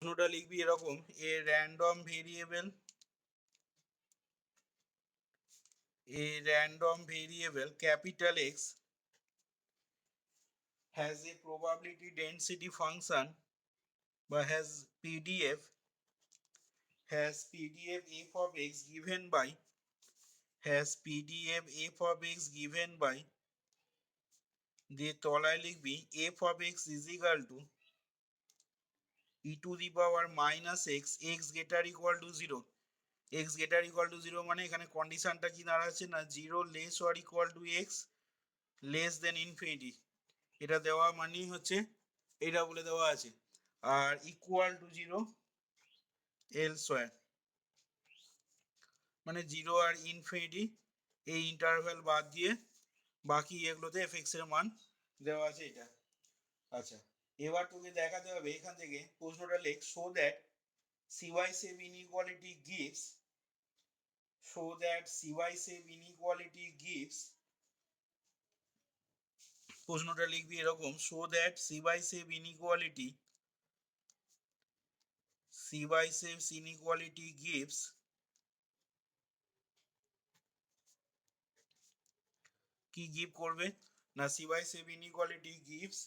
প্রশ্নটা লিখবি এরকম, এ random variable capital x has a probability density function বা has pdf f of x given by দিয়ে তলায় লিখবি f of x is equal to e to the power minus x greater equal to 0, x greater equal to 0 মানে এখানে কন্ডিশনটা কি দাঁড়াচ্ছে না 0 less or equal to x less than infinity, এটা দেওয়া মানেই হচ্ছে এটা বলে দেওয়া আছে, আর ইকুয়াল টু 0 এল স্কয়ার মানে 0 আর ইনফিনিটি এই ইন্টারভ্যাল বাদ দিয়ে বাকি এগুলোতে এফএক্স এর মান দেওয়া আছে এটা। আচ্ছা, এবার তোকে দেখাতে হবে এখান থেকে প্রশ্নটা লেখ, so that CY-SAVE inequality gives প্রশ্নটা লিখবি এরকম, so that CY-SAVE inequality gives কি গিভ করবে না CY-SAVE inequality gives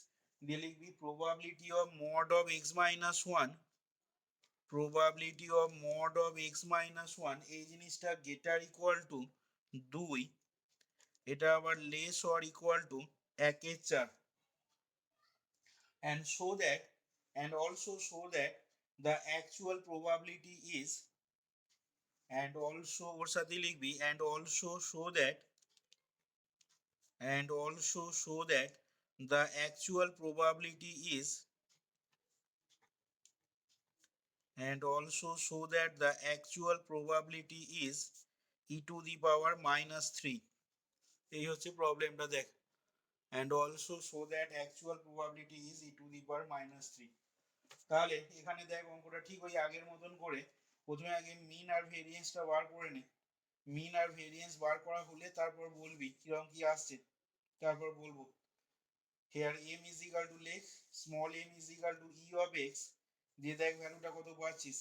দিয়ে লিখবি probability of mod of x minus 1 এই জিনিসটা গেটার ইকুয়াল টু 2, এটা আবার less or equal to 1/4 and also show that the actual probability is and also ওর সাথে লিখবি and also show that the actual probability is e to the power minus 3, এই হচ্ছে প্রবলেমটা দেখ, and also show that actual probability is e to the power minus 3। তাহলে এখানে দেখ অঙ্কটা ঠিক ওই আগের মতন করে প্রথমে আগে মিন আর ভেরিয়েন্সটা বার করে নে, মিন আর ভেরিয়েন্স বার করা হলে তারপর বলবি কিরকম কি আসছে, তারপর বলবো। here m is equal to লেখ small m is equal to e of x দিয়ে দেখ ভ্যালুটা কত পাচ্ছিস,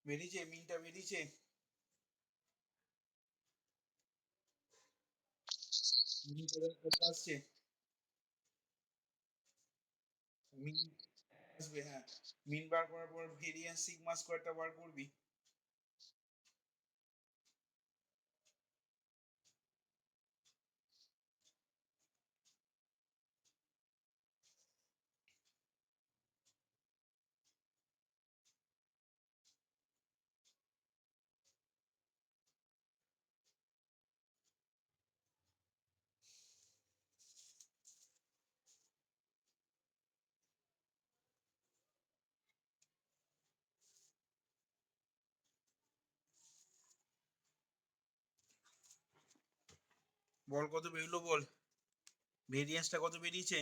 বেরিয়েছে মিনটা বেরিয়েছে, মিনটা কত আসছে, মিন আসবে, হ্যাঁ মিন বার করার পর ভেরিয়েন্স সিগমা স্কয়ারটা বার করবি, বল কত বেরোলো বল, ভেরিয়েন্সটা কত বেরিয়েছে,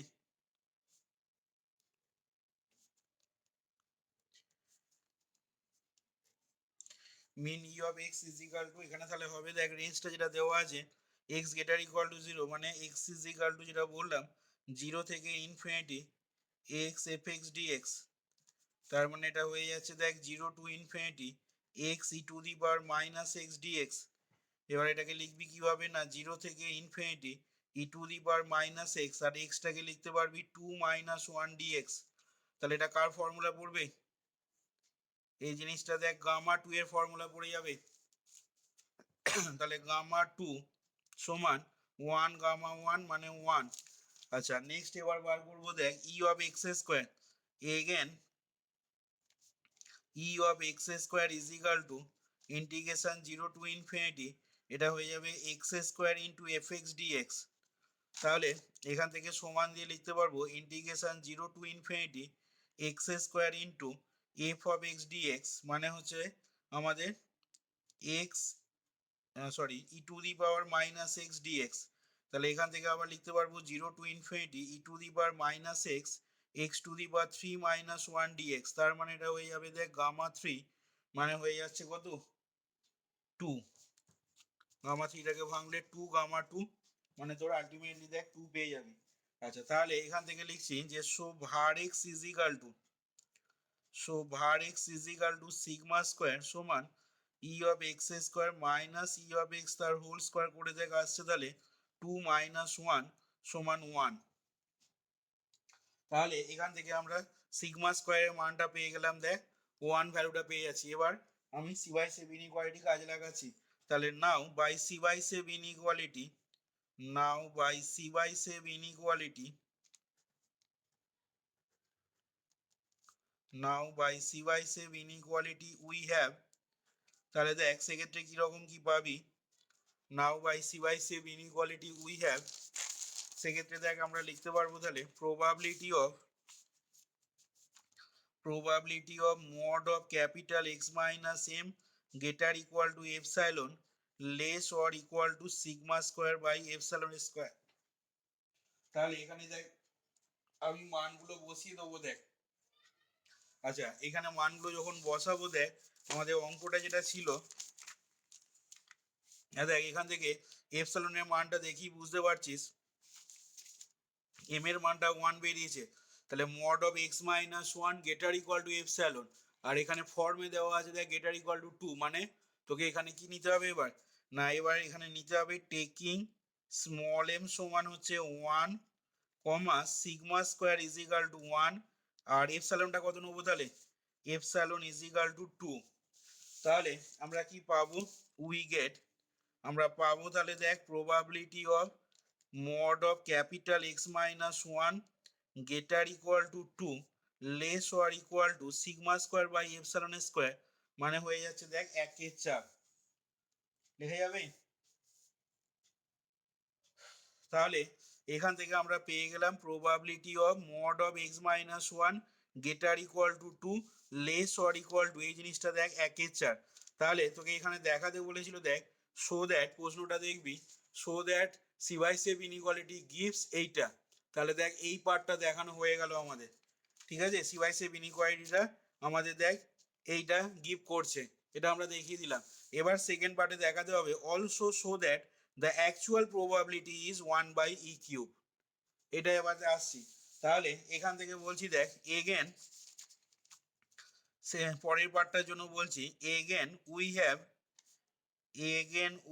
mean E of X is equal to এখানে তাহলে হবে দেখ রেঞ্জটা যেটা দেওয়া আছে এক্স গ্রেটার ইকুয়াল টু 0 মানে এক্স ইজ ইকাল টু যেটা বললাম 0 থেকে infinity X F x d x, তার মানে এটা হয়ে যাচ্ছে দেখ 0 to infinity X E to the power minus x d x. এবার এটাকে লিখবি কিভাবে না 0 থেকে infinity E to the power minus X আর এক্সটাকে লিখতে পারবি 2 - 1 ডিএক্স, তাহলে এটা কার ফর্মুলা পড়বে, এই জিনিসটা দেখ গামা 2 এর ফর্মুলা পড়ে যাবে। তাহলে গামা 2 সমান 1 গামা 1 মানে 1। আচ্ছা নেক্সট এবার বার করবো দেখ E of x square. Again E of x square is equal to integration 0 to infinity, এটা হয়ে যাবে x square into f x dx. তাহলে এখান থেকে সমান দিয়ে লিখতে পারবো integration 0 to infinity x square into f of x dx, মানে হচ্ছে আমাদের x sorry e to the power minus x dx. তাহলে এখান থেকে আবার লিখতে পারবো 0 to infinity E to the power minus x x to the power 3 minus 1 dx. তার মানে এটা হয়ে যাবে দেখ গামা 3 মানে হয়ে যাচ্ছে কত 2। গামা 3টাকে ভাঙলে 2 গামা 2 মানে তোর আলটিমেটলি দেখ 2 পেয়ে যাবে। আচ্ছা তাহলে এখান থেকে লিখছি যে so var x is equal to sigma square সমান E of x square minus E of X তার হোল স্কোয়ার করে দেখ আসছে, তাহলে 2 মাইনাস 1 সমান 1। তাহলে এখান থেকে আমরা সিগমা স্কোয়ারের মানটা পেয়ে গেলাম, দেখ 1 ভ্যালুটা পেয়ে যাচ্ছি। এবার আমি সি বাই সেভ ইনইকুয়ালিটি কাজে লাগাচ্ছি। তাহলে now by Chebyshev inequality we have, তাহলে দেখ সেক্ষেত্রে কিরকম কি পাবি। Now by Chebyshev inequality we have, সেক্ষেত্রে দেখ আমরা লিখতে পারবো তাহলে probability of mod of capital X minus m greater equal to epsilon less or equal to sigma square by epsilon square। তাহলে এখানে দেখ আমি মানগুলো বসিয়ে দেবো দেখ। আচ্ছা এখানে মানগুলো যখন বসাবো দেখ আমাদের অঙ্কটা যেটা ছিল, দেখ এখান থেকে এপসাইলনের মানটা দেখি বুঝতে পারছিস এম এর মানটা 1 বেরিয়েছে। তাহলে mod of x minus 1 greater equal to epsilon, আর এখানে ফর্মে দেওয়া আছে দেখ গ্রেটার ইকুয়াল টু 2, মানে তোকে এখানে কি নিতে হবে এবার না, এবার এখানে নিতে হবে টেকিং স্মল এম সমান হচ্ছে 1 comma sigma square is equal to 1, আর এপসাইলনটা কত নেবো তাহলে এপসাইলন ইজ ইকাল টু 2। তাহলে আমরা কি পাবো আমরা পাবো তাহলে দেখ probability of mod of capital X minus 1 greater equal to 2 less or equal to sigma square by epsilon square, মানে হয়ে যাচ্ছে দেখ 1/4 লিখে যাবে। তাহলে এখান থেকে আমরা পেয়ে গেলাম probability of mod of x minus 1 greater equal to 2 less or equal to এই জিনিসটা দেখ 1/4। তাহলে তোকে এখানে দেখাতে বলেছিল দেখ শো দ্যাট, প্রশ্নটা দেখবি show that Chebyshev inequality gives এইটা। তাহলে দেখ এই পার্টটা দেখানো হয়ে গেল আমাদের, ঠিক আছে। সি বাই সেভ ইনইকুয়ালিটিটা আমাদের দেখ এইটা গিভ করছে, এটা আমরা দেখিয়ে দিলাম। এবার সেকেন্ড পার্টে দেখাতে হবে also show that the actual probability is 1 by e cube, এটা এবার আসছি। তাহলে এখান থেকে বলছি দেখ এগেন সে পরের পার্টটার জন্য বলছি again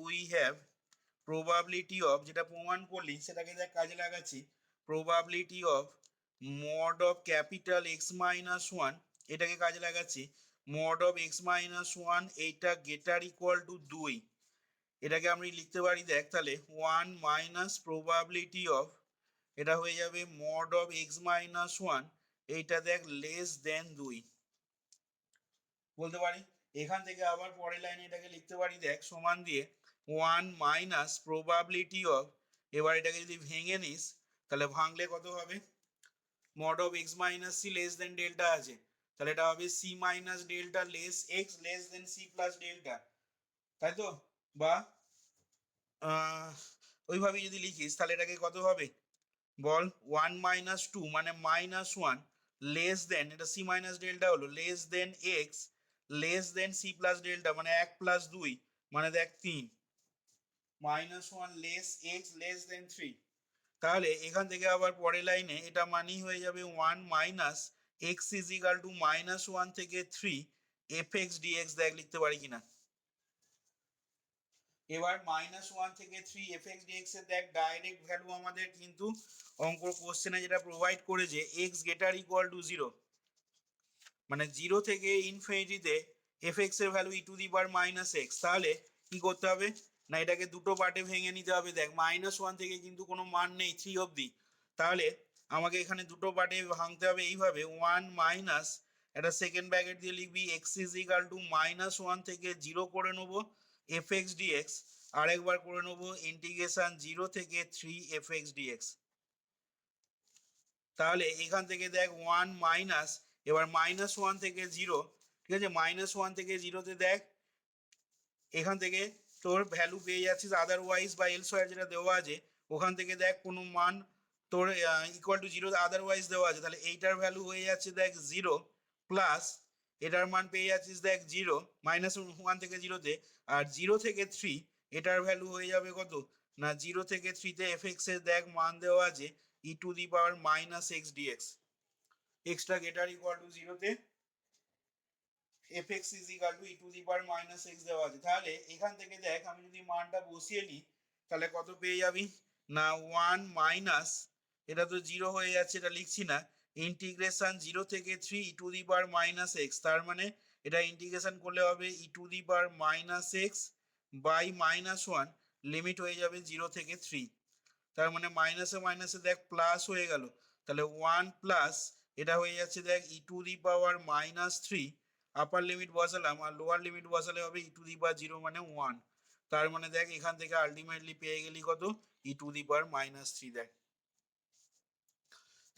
we have probability of, যেটা প্রমাণ করলি সেটাকে দেখ কাজে লাগাচ্ছি। Probability of mod of capital x minus 1, এটাকে কাজে লাগাচ্ছি। মড অফ এক্স মাইনাস 1 এইটা গ্রেটার ইকুয়াল টু 2, এটাকে আমি লিখতে পারি দেখ তাহলে 1 মাইনাস প্রবাবিলিটি অফ, এটা হয়ে যাবে মড অফ এক্স মাইনাস 1 এইটা দেখ লেস দেন 2 বলতে পারি। এখান থেকে আবার পরের লাইনে এটাকে লিখতে পারি দেখ সমান দিয়ে 1 মাইনাস প্রবাবিলিটি অফ, এবার এটাকে যদি ভেঙে নিস তাহলে ভাঙলে কত হবে mod of x minus c less than delta আছে, তাহলে এটা হবে c minus delta less x less than C plus delta, তাই তো। বা ওইভাবে যদি লিখিস তাহলে এটাকে কত হবে বল 1 মাইনাস 2 মানে মাইনাস 1 লেস দেন, এটা সি মাইনাস ডেল্টা হলো less than x less than C plus delta মানে 1 প্লাস 2 মানে দেখ 3 minus 1 less x less than 3। তাহলে এখান থেকে আবার পরের লাইনে এটা মানেই হয়ে যাবে 1 minus x is equal two minus 1 থেকে 3 এফ এক্স ডিএক্স দেখ লিখতে পারি কিনা। এবার মাইনাস 1 থেকে 3 এফ এক্স ডিএক্স এর দেখ ডাইরেক্ট ভ্যালু আমাদের কিন্তু অঙ্ক কোশ্চেনে যেটা প্রোভাইড করেছে এক্স গ্রেটার ইকুয়াল টু 0, মানে 0 থেকে ইনফিনিটিতে এফ এক্স এর value E to the power minus x, তাহলে কি করতে হবে না এটাকে দুটো পার্টে ভেঙে নিতে হবে। দেখ -1 থেকে কিন্তু কোনো মান নেই 3 অবধি, তাহলে আমাকে এখানে দুটো পার্টে ভাঙতে হবে এইভাবে। 1 মাইনাস একটা সেকেন্ড ব্র্যাকেট দিয়ে লিখবি এক্স ইজ ইকাল টু -1 থেকে 0 করে নেবো এফ এক্স ডিএক্স, আরেকবার করে নেবো ইন্টিগ্রেশন 0 থেকে 3 এফ এক্স ডিএক্স। তাহলে এখান থেকে দেখ 1 মাইনাস, এবার -1 থেকে 0, ঠিক আছে, -1 থেকে 0তে দেখ এখান থেকে তোর ভ্যালু পেয়ে যাচ্ছিস আদারওয়াইজ বা এলসওয়্যার যেটা দেওয়া আছে, ওখান থেকে দেখ কোনো মান তোর ইকুয়াল টু 0 আদারওয়াইজ দেওয়া আছে, তাহলে এইটার ভ্যালু হয়ে যাচ্ছে দেখ 0 প্লাস এটার মান পেয়ে যাচ্ছিস দেখ 0 -1 থেকে 0তে, আর 0 থেকে 3 এটার ভ্যালু হয়ে যাবে কত না 0 থেকে 3তে এফ এক্স এর দেখ মান দেওয়া আছে e to the power minus x dx, এক্সটা গেটার ইকুয়াল টু 0তে f x is equal to e to the power minus x দেওয়া আছে। তাহলে এখান থেকে দেখ আমি যদি মানটা বসিয়ে নিই তাহলে কত পেয়ে যাবি না 1 মাইনাস, এটা তো 0 হয়ে যাচ্ছে, এটা লিখছি না, ইন্টিগ্রেশন 0 থেকে 3 e to the power minus x, তার মানে এটা ইন্টিগ্রেশন করলে হবে e to the power minus x by -1, limit হয়ে যাবে 0 থেকে 3, তার মানে মাইনাসে মাইনাসে দেখ প্লাস হয়ে গেল, তাহলে 1 প্লাস এটা হয়ে যাচ্ছে দেখ ই to the power -3, upper limit বসালাম আর লোয়ার লিমিট বসালে হবে ই টু দি পাওয়ার 0 মানে 1, তার মানে দেখ এখান থেকে আলটিমেটলি পেয়ে গেলি কত ই টু দি পাওয়ার -3। দেখ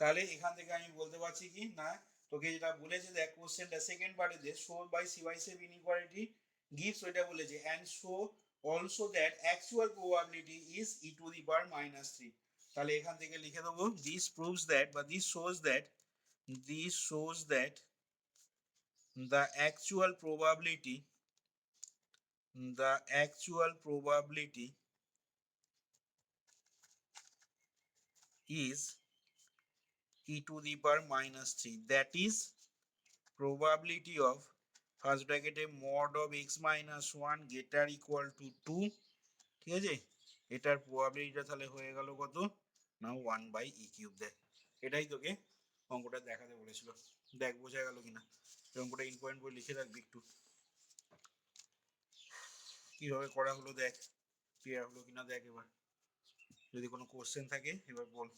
তাহলে এখান থেকে আমি বলতে পারছি কি না তোকে যেটা বলেছে দেখ কোশ্চেনটা সেকেন্ড পার্টে যে শো বাই সিওয়াইসেভ ইনইকুয়ালিটি গিভস, ওইটা বলেছে and show also that actual probability is e to the power -3। তাহলে এখান থেকে লিখে দেবো দিস প্রুভস দ্যাট বা this shows that the actual probability is e to the power -3, that is probability of first ব্র্যাকেটে mod of x minus 1 greater equal to 2, ঠিক আছে, এটার প্রবাবিলিটিটা তাহলে হয়ে গেল কত না 1/e³ দেখ এটাই তোকে অঙ্কটা দেখাতে বলেছিল। দেখ বোঝা গেল কিনা, অঙ্কটা ইম্পর্টেন্ট বই লিখে রাখবি একটু কিভাবে করা হলো, দেখ ক্লিয়ার হলো কিনা দেখ। এবার যদি কোনো কোশ্চেন থাকে এবার বল।